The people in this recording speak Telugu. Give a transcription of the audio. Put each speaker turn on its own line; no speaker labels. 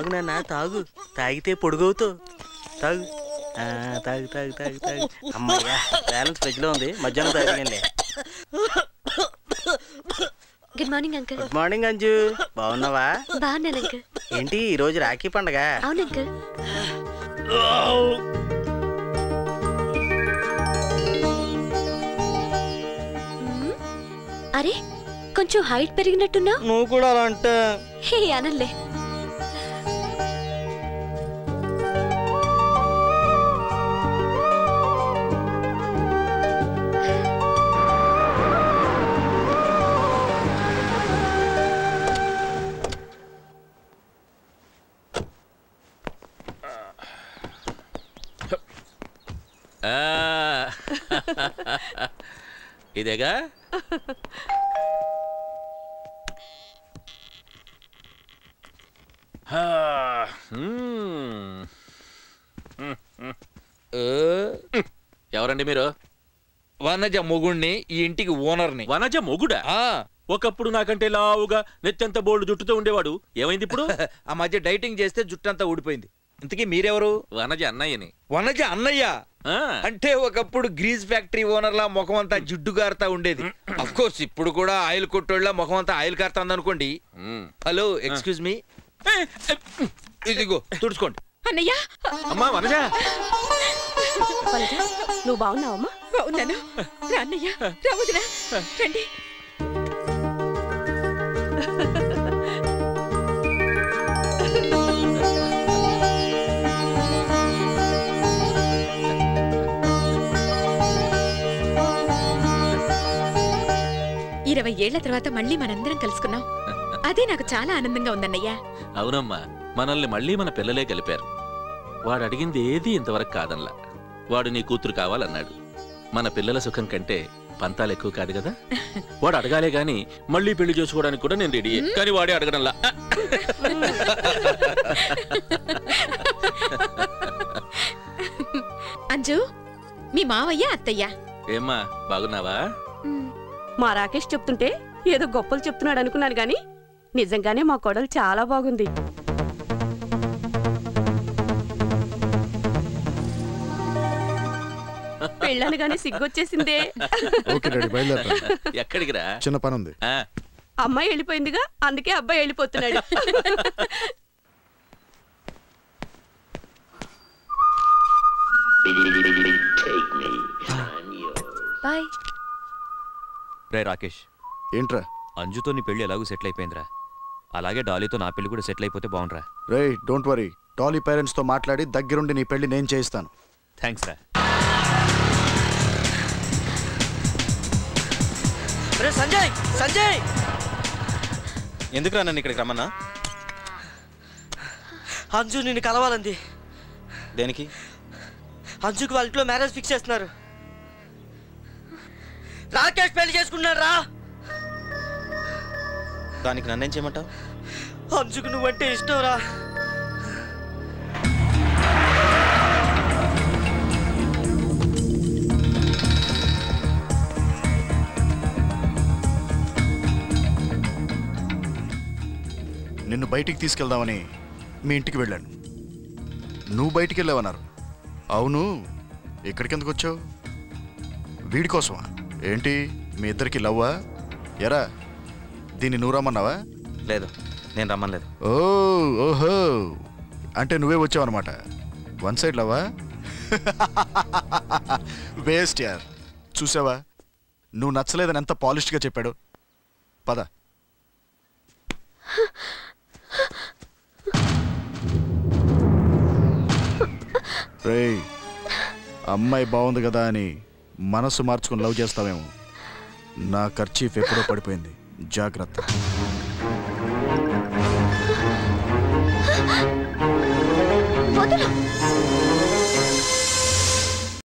తాగు నాన్న తాగు, తాగితే పొడుగవుతావు. తాగు తాగు తాగు తాగు తాగు. అమ్మయ్యా బ్యాలెన్స్ ఫ్రిడ్జ్లో ఉంది, మధ్యాహ్నం తాగండి.
Good morning uncle.
Good morning Anju, బాగున్నావా?
బాగున్నాను అంకుల్.
ఏంటి ఈ రోజు రాఖీ పండగ?
అవును అంకుల్. అరే కొంచెం హైట్ పెరిగినట్టున్నా.
నువ్వు కూడా అలా అంటే.
హే అనలే.
ఇదేగా ఎవరండి మీరు?
వనజ మొగుణ్ణి, ఈ ఇంటికి ఓనర్ని.
వనజ మొగుడా? ఒకప్పుడు నాకంటే లావుగా నెత్తంత బోల్డ్ జుట్టుతో ఉండేవాడు, ఏమైంది ఇప్పుడు?
ఆ మధ్య డైటింగ్ చేస్తే జుట్టంతా ఊడిపోయింది. ఇంతకీ మీరెవరు?
వనజ అన్నయ్యని.
వనజ అన్నయ్య అంటే ఒకప్పుడు గ్రీజ్ ఫ్యాక్టరీ ఓనర్ లా ముఖం అంతా జిడ్డు గారుతా ఉండేది. అఫ్ కోర్స్ ఇప్పుడు కూడా ఆయిల్ కొట్టోళ్ళ ముఖం అంతా ఆయిల్ కారుతా అనుకోండి. హలో ఎక్స్క్యూజ్ మీ, ఇదిగో తుడుచుకోండి.
అన్నయ్య.
అమ్మా వనజ.
నువ్వు బాగున్నావమ్మా? బాగున్నాను. అన్నయ్య రావుదిరా, రండి. ఇరవై ఏళ్ల తర్వాత మళ్ళీ మనందరం కలుసుకున్నాం. అదే నాకు చాలా ఆనందంగా ఉందన్నయ్యా.
అవునమ్మా, మనల్ని మళ్ళీ మన పిల్లలే కలిపారు. వాడు అడిగింది ఏది ఇంతవరకు కాదనలా. వాడు నీ కూతురు కావాలన్నాడు. మన పిల్లల సుఖం కంటే పంతాలు ఎక్కువ కాదు కదా. వాడు అడగాలే గాని మళ్ళీ పెళ్లి చేసుకోవడానికి కూడా నేను రెడీ, కానీ వాడే అడగడంలా.
అంజు, మీ మావయ్య అత్తయ్య.
ఏమ్మా బాగున్నావా?
మా రాకేష్ చెప్తుంటే ఏదో గొప్పలు చెప్తున్నాడు అనుకున్నాను గాని నిజంగానే మా కోడలు చాలా బాగుంది. పెళ్ళనగానే సిగ్గొచ్చేసిందే.
ఎక్కడికి రా?
చిన్న పని ఉంది.
అమ్మాయి వెళ్ళిపోయిందిగా, అందుకే అబ్బాయి వెళ్ళిపోతున్నాడు.
బాయ్.
రే రాకేష్,
ఏంట్రా?
అంజుతో నీ పెళ్లి ఎలాగూ సెటిల్ అయిపోయిందిరా. అలాగే డాలీతో నా పెళ్లి కూడా సెటిల్ అయిపోతే బాగుండ్రా.
రే డోంట్ వరీ, డాలీ పేరెంట్స్ తో మాట్లాడి దగ్గరుండి నీ పెళ్లి నేను చేయిస్తాను.
థ్యాంక్స్ రా.
సంజయ్ సంజయ్,
ఎందుకురా నన్ను ఇక్కడికి రమ్మన్నా?
అంజు నిన్ను కలవాలంది.
దేనికి?
అంజుకి వాళ్ళ ఇంట్లో మ్యారేజ్ ఫిక్స్ చేస్తున్నారు. రాకేష్ పెళ్లి చేసుకున్నాడు రా.
దానికి నన్నేం చేయమంటావు?
అంజుకు నువ్వంటే ఇష్టం రా.
నిన్ను బయటికి తీసుకెళ్దామని మీ ఇంటికి వెళ్ళాను. నువ్వు బయటికి వెళ్ళావన్నారు. అవును, ఇక్కడికెందుకు వచ్చావు? వీడి కోసమా? ఏంటి మీ ఇద్దరికి లవ్వా? ఎరా దీన్ని నువ్వు రమ్మన్నావా?
లేదు, నేను రమ్మలేదు.
ఓహో, అంటే నువ్వే వచ్చావు అనమాట. వన్ సైడ్ లవ్వా? వేస్ట్ యార్. చూసావా, నువ్వు నచ్చలేదని ఎంత పాలిష్గా చెప్పాడు. పద. రేయ్, అమ్మాయి బాగుంది కదా అని మనసు మార్చుకుని లవ్ చేస్తావేమో. నా ఖర్చీఫ్ ఎప్పుడో పడిపోయింది, జాగ్రత్త.
వదలు.